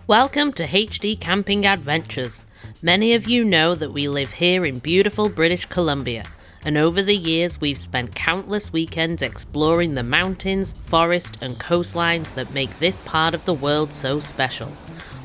Welcome to HD Camping Adventures. Many of you know that we live here in beautiful British Columbia, and over the years we've spent countless weekends exploring the mountains, forest and coastlines that make this part of the world so special.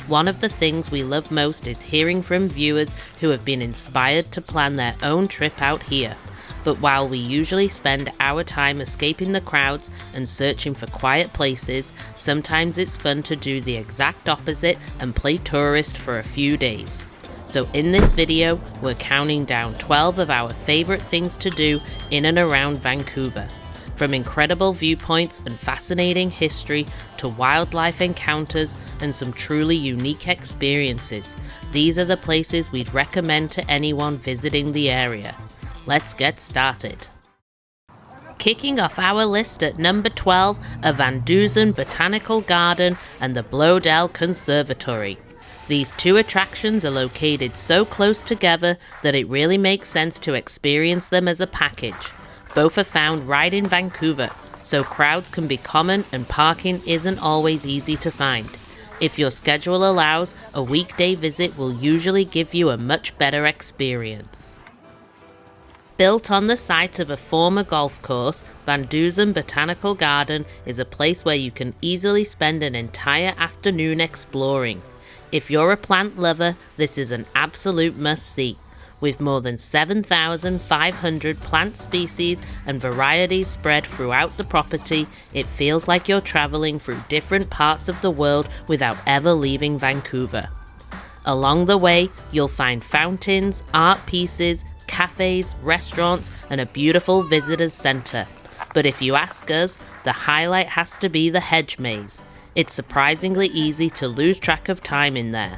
One of the things we love most is hearing from viewers who have been inspired to plan their own trip out here. But while we usually spend our time escaping the crowds and searching for quiet places, sometimes it's fun to do the exact opposite and play tourist for a few days. So in this video, we're counting down 12 of our favorite things to do in and around Vancouver. From incredible viewpoints and fascinating history to wildlife encounters and some truly unique experiences, these are the places we'd recommend to anyone visiting the area. Let's get started. Kicking off our list at number 12 are VanDusen Botanical Garden and the Bloedel Conservatory. These two attractions are located so close together that it really makes sense to experience them as a package. Both are found right in Vancouver, so crowds can be common and parking isn't always easy to find. If your schedule allows, a weekday visit will usually give you a much better experience. Built on the site of a former golf course, VanDusen Botanical Garden is a place where you can easily spend an entire afternoon exploring. If you're a plant lover, this is an absolute must-see. With more than 7,500 plant species and varieties spread throughout the property, it feels like you're traveling through different parts of the world without ever leaving Vancouver. Along the way, you'll find fountains, art pieces, cafes, restaurants, and a beautiful visitors center. But if you ask us, the highlight has to be the hedge maze. It's surprisingly easy to lose track of time in there.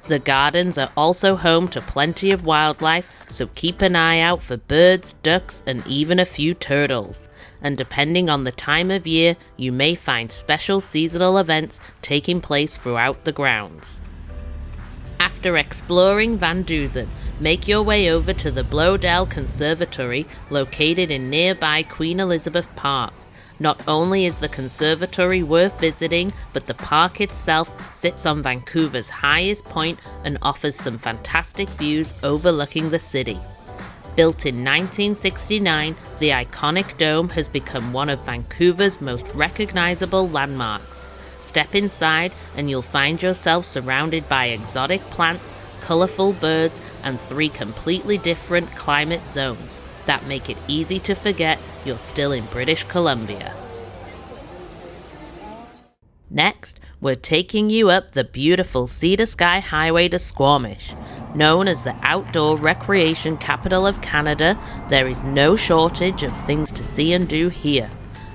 The gardens are also home to plenty of wildlife, so keep an eye out for birds, ducks, and even a few turtles. And depending on the time of year, you may find special seasonal events taking place throughout the grounds. After exploring VanDusen, make your way over to the Bloedel Conservatory located in nearby Queen Elizabeth Park. Not only is the conservatory worth visiting, but the park itself sits on Vancouver's highest point and offers some fantastic views overlooking the city. Built in 1969, the iconic dome has become one of Vancouver's most recognizable landmarks. Step inside and you'll find yourself surrounded by exotic plants, colorful birds, and 3 completely different climate zones that make it easy to forget you're still in British Columbia. Next, we're taking you up the beautiful Sea to Sky Highway to Squamish. Known as the outdoor recreation capital of Canada, there is no shortage of things to see and do here.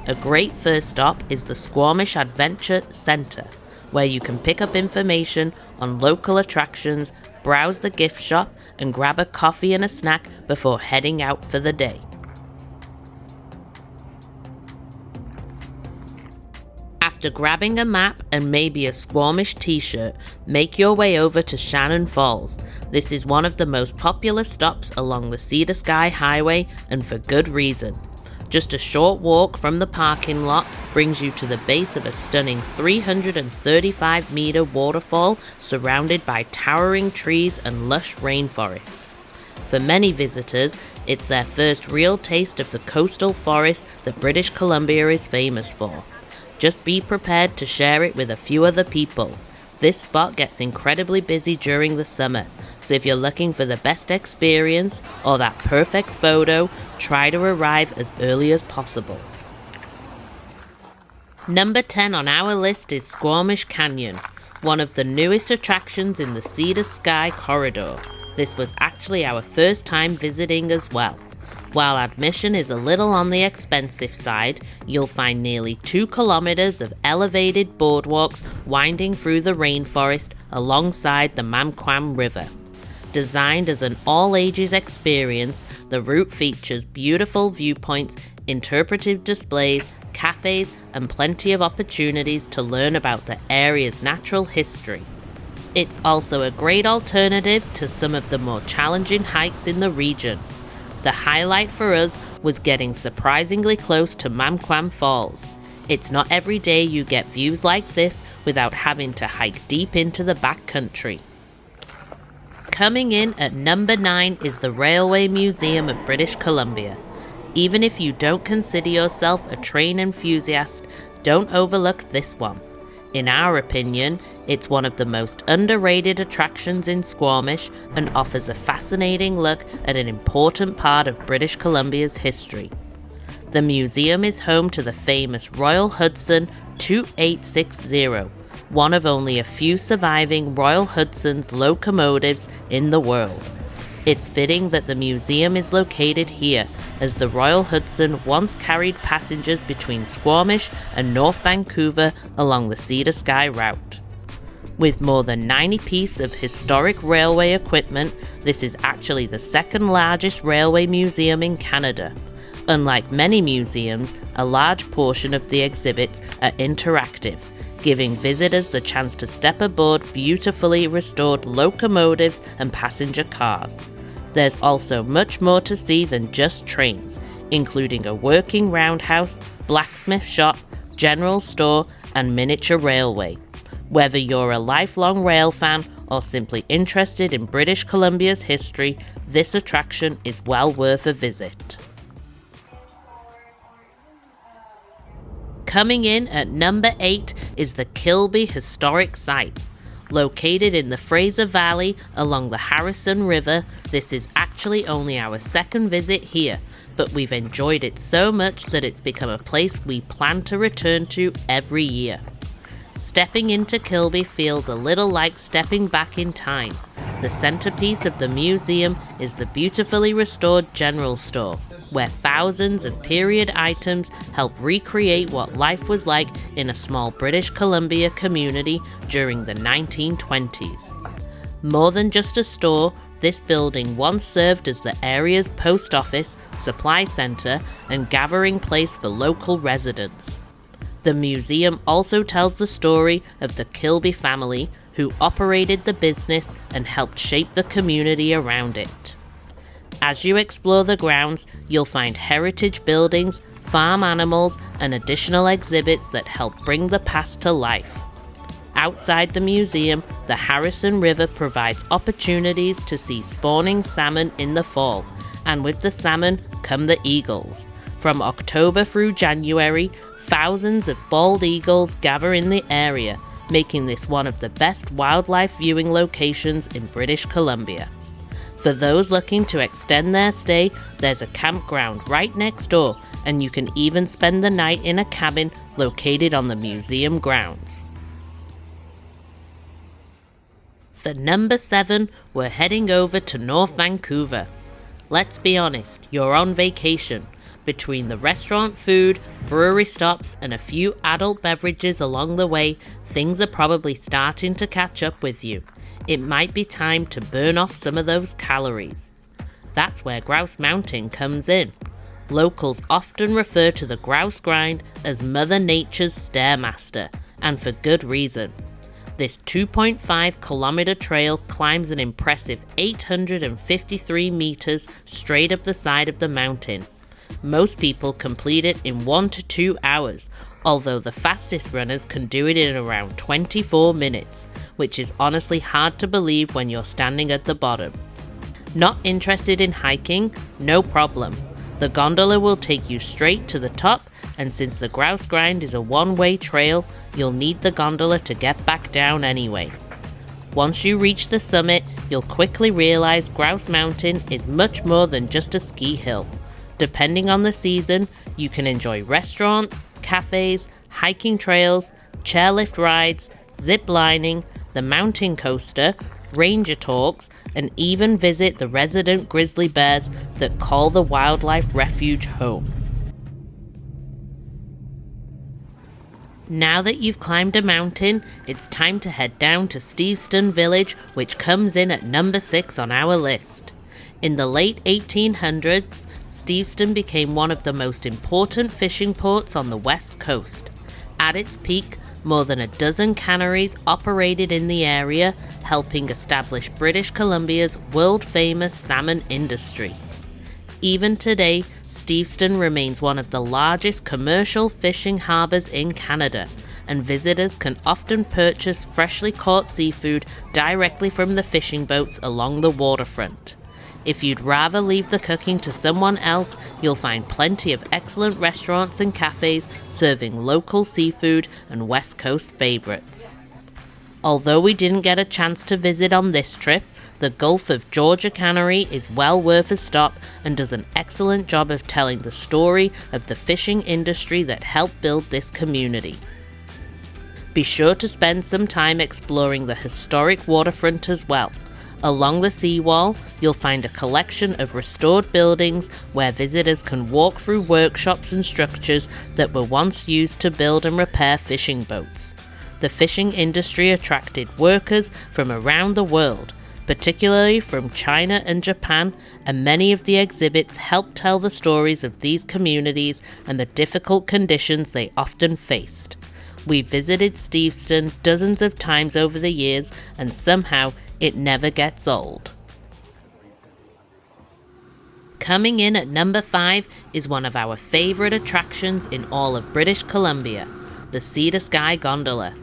A great first stop is the Squamish Adventure Centre, where you can pick up information on local attractions, browse the gift shop, and grab a coffee and a snack before heading out for the day. After grabbing a map and maybe a Squamish t-shirt, make your way over to Shannon Falls. This is one of the most popular stops along the Sea to Sky Highway, and for good reason. Just a short walk from the parking lot brings you to the base of a stunning 335-meter waterfall surrounded by towering trees and lush rainforest. For many visitors, it's their first real taste of the coastal forest that British Columbia is famous for. Just be prepared to share it with a few other people. This spot gets incredibly busy during the summer, so if you're looking for the best experience or that perfect photo, try to arrive as early as possible. Number 10 on our list is Squamish Canyon, one of the newest attractions in the Sea to Sky corridor. This was actually our first time visiting as well. While admission is a little on the expensive side, you'll find nearly 2 kilometers of elevated boardwalks winding through the rainforest alongside the Mamquam River. Designed as an all-ages experience, the route features beautiful viewpoints, interpretive displays, cafes, and plenty of opportunities to learn about the area's natural history. It's also a great alternative to some of the more challenging hikes in the region. The highlight for us was getting surprisingly close to Mamquam Falls. It's not every day you get views like this without having to hike deep into the backcountry. Coming in at number 9 is the Railway Museum of British Columbia. Even if you don't consider yourself a train enthusiast, don't overlook this one. In our opinion, it's one of the most underrated attractions in Squamish and offers a fascinating look at an important part of British Columbia's history. The museum is home to the famous Royal Hudson 2860, one of only a few surviving Royal Hudson's locomotives in the world. It's fitting that the museum is located here, as the Royal Hudson once carried passengers between Squamish and North Vancouver along the Sea to Sky route. With more than 90 pieces of historic railway equipment, this is actually the second largest railway museum in Canada. Unlike many museums, a large portion of the exhibits are interactive, giving visitors the chance to step aboard beautifully restored locomotives and passenger cars. There's also much more to see than just trains, including a working roundhouse, blacksmith shop, general store, and miniature railway. Whether you're a lifelong rail fan or simply interested in British Columbia's history, this attraction is well worth a visit. Coming in at number 8 is the Kilby Historic Site. Located in the Fraser Valley along the Harrison River, this is actually only our second visit here, but we've enjoyed it so much that it's become a place we plan to return to every year. Stepping into Kilby feels a little like stepping back in time. The centerpiece of the museum is the beautifully restored general store, where thousands of period items help recreate what life was like in a small British Columbia community during the 1920s. More than just a store, this building once served as the area's post office, supply center, and gathering place for local residents. The museum also tells the story of the Kilby family, who operated the business and helped shape the community around it. As you explore the grounds, you'll find heritage buildings, farm animals, and additional exhibits that help bring the past to life. Outside the museum, the Harrison River provides opportunities to see spawning salmon in the fall, and with the salmon come the eagles. From October through January, thousands of bald eagles gather in the area, making this one of the best wildlife viewing locations in British Columbia. For those looking to extend their stay, there's a campground right next door, and you can even spend the night in a cabin located on the museum grounds. For number 7, we're heading over to North Vancouver. Let's be honest, you're on vacation. Between the restaurant food, brewery stops, and a few adult beverages along the way, things are probably starting to catch up with you. It might be time to burn off some of those calories. That's where Grouse Mountain comes in. Locals often refer to the grouse grind as Mother Nature's Stairmaster, and for good reason. This 2.5 kilometer trail climbs an impressive 853 meters straight up the side of the mountain. Most people complete it in 1 to 2 hours, although the fastest runners can do it in around 24 minutes, which is honestly hard to believe when you're standing at the bottom. Not interested in hiking? No problem. The gondola will take you straight to the top, and since the Grouse Grind is a one-way trail, you'll need the gondola to get back down anyway. Once you reach the summit, you'll quickly realize Grouse Mountain is much more than just a ski hill. Depending on the season, you can enjoy restaurants, cafes, hiking trails, chairlift rides, zip lining, the mountain coaster, ranger talks, and even visit the resident grizzly bears that call the wildlife refuge home. Now that you've climbed a mountain, it's time to head down to Steveston Village, which comes in at number 6 on our list. In the late 1800s, Steveston became one of the most important fishing ports on the west coast. At its peak, more than a dozen canneries operated in the area, helping establish British Columbia's world-famous salmon industry. Even today, Steveston remains one of the largest commercial fishing harbours in Canada, and visitors can often purchase freshly caught seafood directly from the fishing boats along the waterfront. If you'd rather leave the cooking to someone else, you'll find plenty of excellent restaurants and cafes serving local seafood and West Coast favourites. Although we didn't get a chance to visit on this trip, the Gulf of Georgia Cannery is well worth a stop and does an excellent job of telling the story of the fishing industry that helped build this community. Be sure to spend some time exploring the historic waterfront as well. Along the Seawall, you'll find a collection of restored buildings where visitors can walk through workshops and structures that were once used to build and repair fishing boats. The fishing industry attracted workers from around the world, particularly from China and Japan, and many of the exhibits help tell the stories of these communities and the difficult conditions they often faced. We visited Steveston dozens of times over the years, and somehow it never gets old. Coming in at number 5 is one of our favourite attractions in all of British Columbia, the Sky Gondola.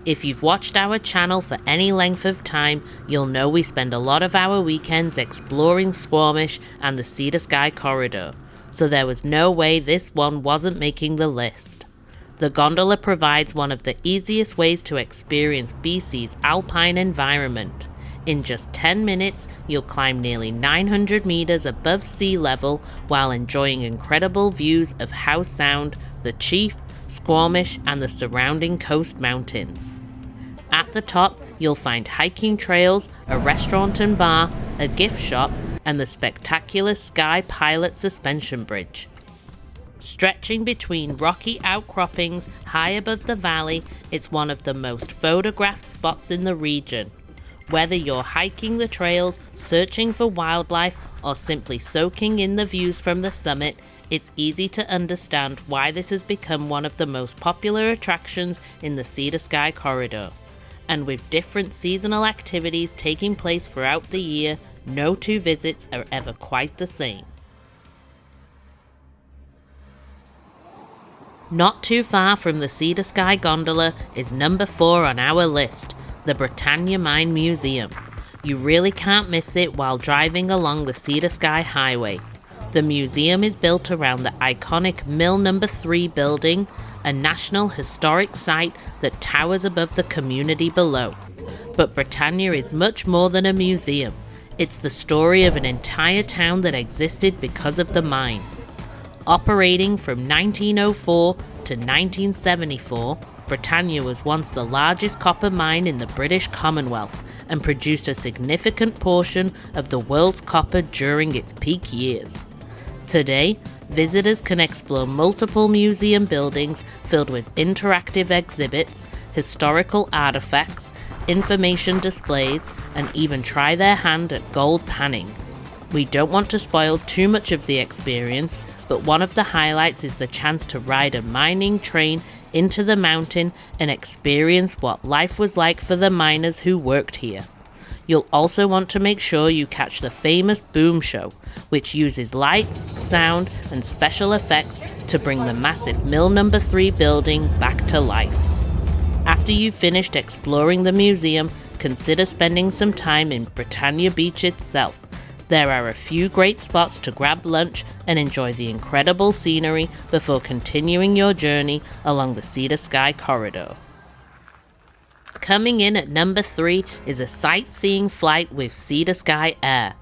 If you've watched our channel for any length of time, you'll know we spend a lot of our weekends exploring Squamish and the Sky corridor, so there was no way this one wasn't making the list. The gondola provides one of the easiest ways to experience BC's alpine environment. In just 10 minutes, you'll climb nearly 900 meters above sea level while enjoying incredible views of Howe Sound, the Chief, Squamish, and the surrounding coast mountains. At the top, you'll find hiking trails, a restaurant and bar, a gift shop, and the spectacular Sky Pilot suspension bridge. Stretching between rocky outcroppings high above the valley, it's one of the most photographed spots in the region. Whether you're hiking the trails, searching for wildlife, or simply soaking in the views from the summit, it's easy to understand why this has become one of the most popular attractions in the Sky corridor. And with different seasonal activities taking place throughout the year, no two visits are ever quite the same. Not too far from the Sky Gondola is number 4 on our list, the Britannia Mine Museum. You really can't miss it while driving along the Sky Highway. The museum is built around the iconic Mill No. 3 building, a National Historic Site that towers above the community below. But Britannia is much more than a museum. It's the story of an entire town that existed because of the mine. Operating from 1904 to 1974, Britannia was once the largest copper mine in the British Commonwealth and produced a significant portion of the world's copper during its peak years. Today, visitors can explore multiple museum buildings filled with interactive exhibits, historical artifacts, information displays, and even try their hand at gold panning. We don't want to spoil too much of the experience, but one of the highlights is the chance to ride a mining train into the mountain and experience what life was like for the miners who worked here. You'll also want to make sure you catch the famous boom show, which uses lights, sound, and special effects to bring the massive Mill No. 3 building back to life. After you've finished exploring the museum, consider spending some time in Britannia Beach itself. There are a few great spots to grab lunch and enjoy the incredible scenery before continuing your journey along the Sky corridor. Coming in at number 3 is a sightseeing flight with Sky Air.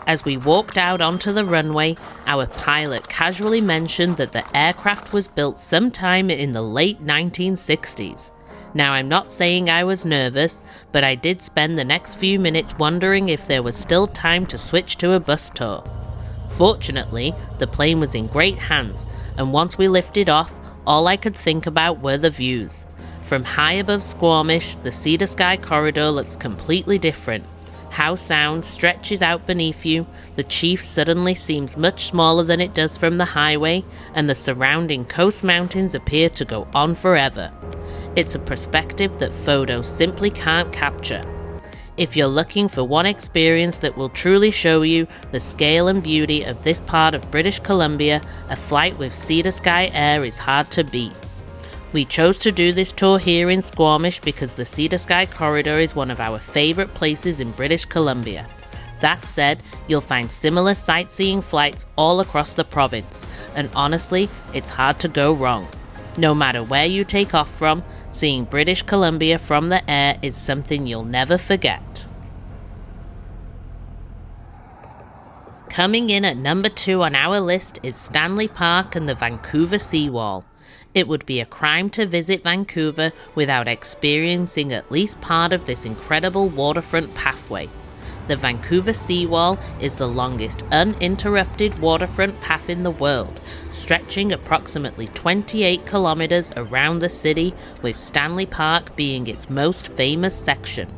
As we walked out onto the runway, our pilot casually mentioned that the aircraft was built sometime in the late 1960s. Now, I'm not saying I was nervous, but I did spend the next few minutes wondering if there was still time to switch to a bus tour. Fortunately, the plane was in great hands, and once we lifted off, all I could think about were the views. From high above Squamish, the Sky corridor looks completely different. Howe Sound stretches out beneath you, the Chief suddenly seems much smaller than it does from the highway, and the surrounding coast mountains appear to go on forever. It's a perspective that photos simply can't capture. If you're looking for one experience that will truly show you the scale and beauty of this part of British Columbia, a flight with Sea to Sky Air is hard to beat. We chose to do this tour here in Squamish because the Sea to Sky corridor is one of our favourite places in British Columbia. That said, you'll find similar sightseeing flights all across the province, and honestly, it's hard to go wrong. No matter where you take off from, seeing British Columbia from the air is something you'll never forget. Coming in at number 2 on our list is Stanley Park and the Vancouver Seawall. It would be a crime to visit Vancouver without experiencing at least part of this incredible waterfront pathway. The Vancouver Seawall is the longest uninterrupted waterfront path in the world, stretching approximately 28 kilometers around the city, with Stanley Park being its most famous section.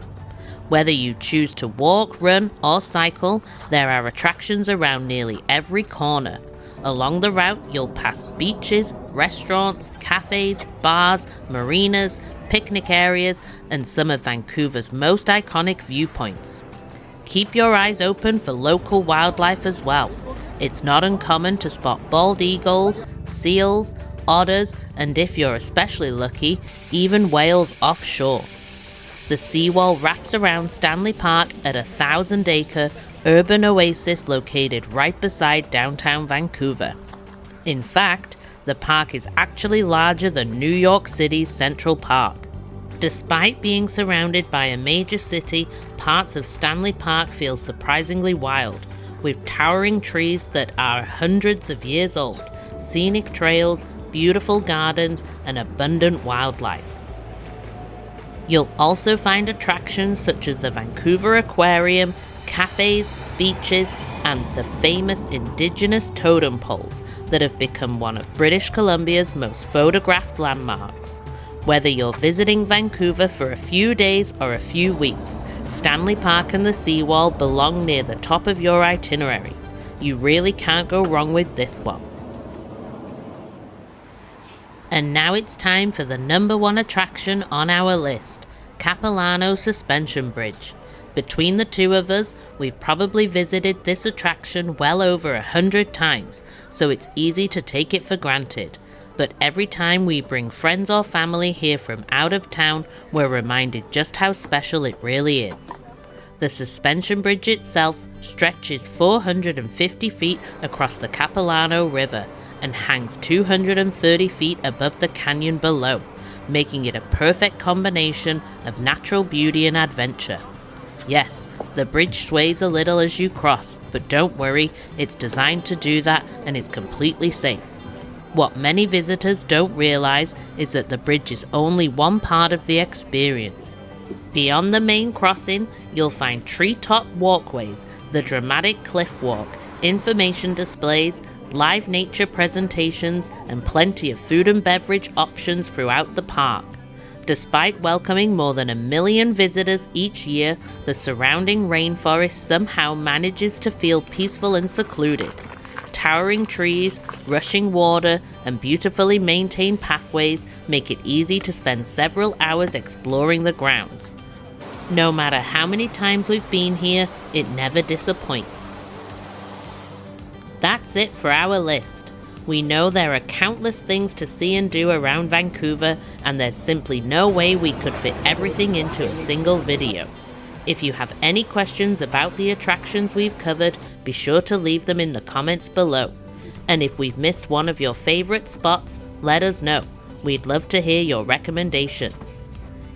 Whether you choose to walk, run, or cycle, there are attractions around nearly every corner. Along the route, you'll pass beaches, restaurants, cafes, bars, marinas, picnic areas, and some of Vancouver's most iconic viewpoints. Keep your eyes open for local wildlife as well. It's not uncommon to spot bald eagles, seals, otters, and if you're especially lucky, even whales offshore. The seawall wraps around Stanley Park at a 1,000-acre urban oasis located right beside downtown Vancouver. In fact, the park is actually larger than New York City's Central Park. Despite being surrounded by a major city, parts of Stanley Park feel surprisingly wild, with towering trees that are hundreds of years old, scenic trails, beautiful gardens, and abundant wildlife. You'll also find attractions such as the Vancouver Aquarium, cafes, beaches, and the famous Indigenous totem poles that have become one of British Columbia's most photographed landmarks. Whether you're visiting Vancouver for a few days or a few weeks, Stanley Park and the Seawall belong near the top of your itinerary. You really can't go wrong with this one. And now it's time for the number 1 attraction on our list, Capilano Suspension Bridge. Between the two of us, we've probably visited this attraction well over 100 times, so it's easy to take it for granted. But every time we bring friends or family here from out of town, we're reminded just how special it really is. The suspension bridge itself stretches 450 feet across the Capilano River and hangs 230 feet above the canyon below, making it a perfect combination of natural beauty and adventure. Yes, the bridge sways a little as you cross, but don't worry, it's designed to do that and is completely safe. What many visitors don't realize is that the bridge is only one part of the experience. Beyond the main crossing, you'll find treetop walkways, the dramatic cliff walk, information displays, live nature presentations, and plenty of food and beverage options throughout the park. Despite welcoming more than 1 million visitors each year, the surrounding rainforest somehow manages to feel peaceful and secluded. Towering trees, rushing water, and beautifully maintained pathways make it easy to spend several hours exploring the grounds. No matter how many times we've been here, it never disappoints. That's it for our list. We know there are countless things to see and do around Vancouver, and there's simply no way we could fit everything into a single video. If you have any questions about the attractions we've covered, be sure to leave them in the comments below. And if we've missed one of your favorite spots, let us know. We'd love to hear your recommendations.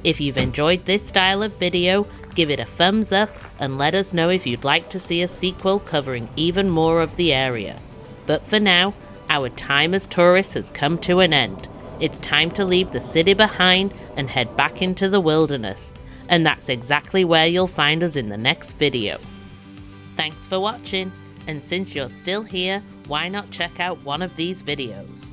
If you've enjoyed this style of video, give it a thumbs up and let us know if you'd like to see a sequel covering even more of the area. But for now, our time as tourists has come to an end. It's time to leave the city behind and head back into the wilderness. And that's exactly where you'll find us in the next video. Thanks for watching, and since you're still here, why not check out one of these videos?